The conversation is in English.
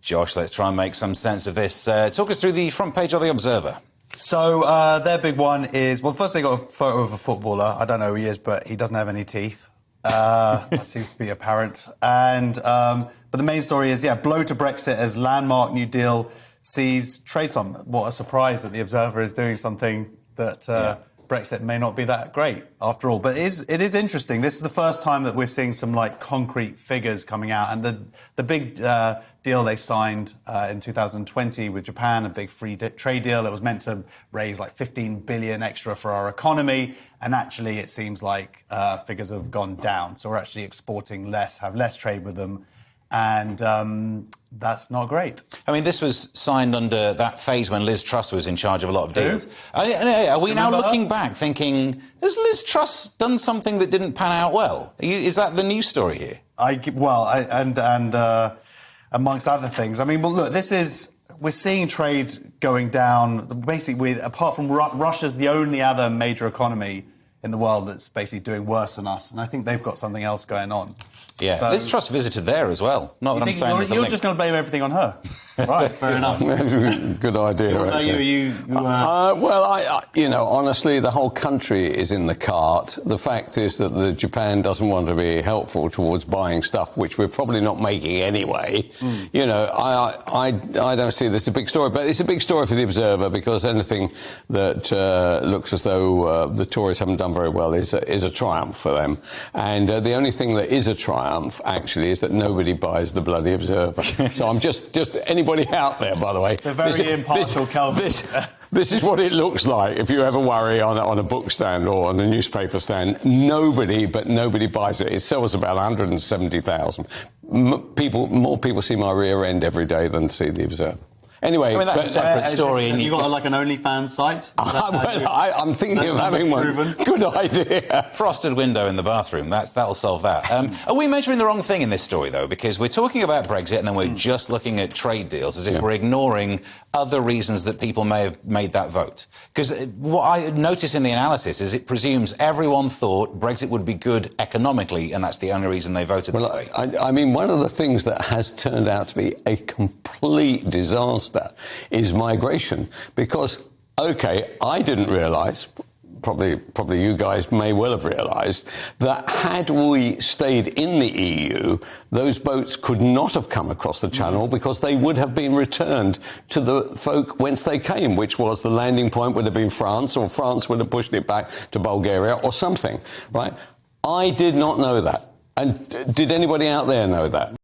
Josh, let's try and make some sense of this. Talk us through the front page of The Observer. So their big one is, well, first they got a photo of a footballer. I don't know who he is, but he doesn't have any teeth. That seems to be apparent. And but the main story is, blow to Brexit as landmark new deal sees trade slump. What a surprise that The Observer is doing something that Brexit may not be that great after all. But it is interesting. This is the first time that we're seeing some concrete figures coming out. And the big deal they signed in 2020 with Japan, a big free trade deal, it was meant to raise 15 billion extra for our economy. And actually, it seems like figures have gone down. So we're actually exporting less, have less trade with them. And that's not great. I mean, this was signed under that phase when Liz Truss was in charge of a lot of deals. Are we now looking back thinking, has Liz Truss done something that didn't pan out well? Is that the news story here? Amongst other things. I mean, well, look, we're seeing trade going down. Basically, apart from Russia's the only other major economy in the world that's basically doing worse than us. And I think they've got something else going on. Yeah, so, Liz Truss visited there as well. Not that I'm saying you're just going to blame everything on her. Right, fair enough. Good idea. What about you? Well, honestly, the whole country is in the cart. The fact is that Japan doesn't want to be helpful towards buying stuff, which we're probably not making anyway. I don't see this as a big story, but it's a big story for The Observer because anything that looks as though the Tories haven't done very well is a triumph for them. And the only thing that is a triumph, actually, is that nobody buys the bloody Observer. So I'm just anybody out there, by the way. The very impartial Kelvin. This is what it looks like if you ever worry on a book stand or on a newspaper stand. Nobody buys it. It sells about 170,000. More people see my rear end every day than see The Observer. Anyway, that's a separate story. Have you got an OnlyFans site? I'm thinking of having one. Proven. Good idea. Frosted window in the bathroom. That'll solve that. Are we measuring the wrong thing in this story, though? Because we're talking about Brexit and then we're just looking at trade deals as if we're ignoring other reasons that people may have made that vote. Because what I notice in the analysis is it presumes everyone thought Brexit would be good economically, and that's the only reason they voted that way. I mean, one of the things that has turned out to be a complete disaster is migration. Because, OK, I didn't realise, probably you guys may well have realised, that had we stayed in the EU, those boats could not have come across the channel because they would have been returned to the folk whence they came, which was the landing point would have been France, or France would have pushed it back to Bulgaria or something, right? I did not know that. And did anybody out there know that?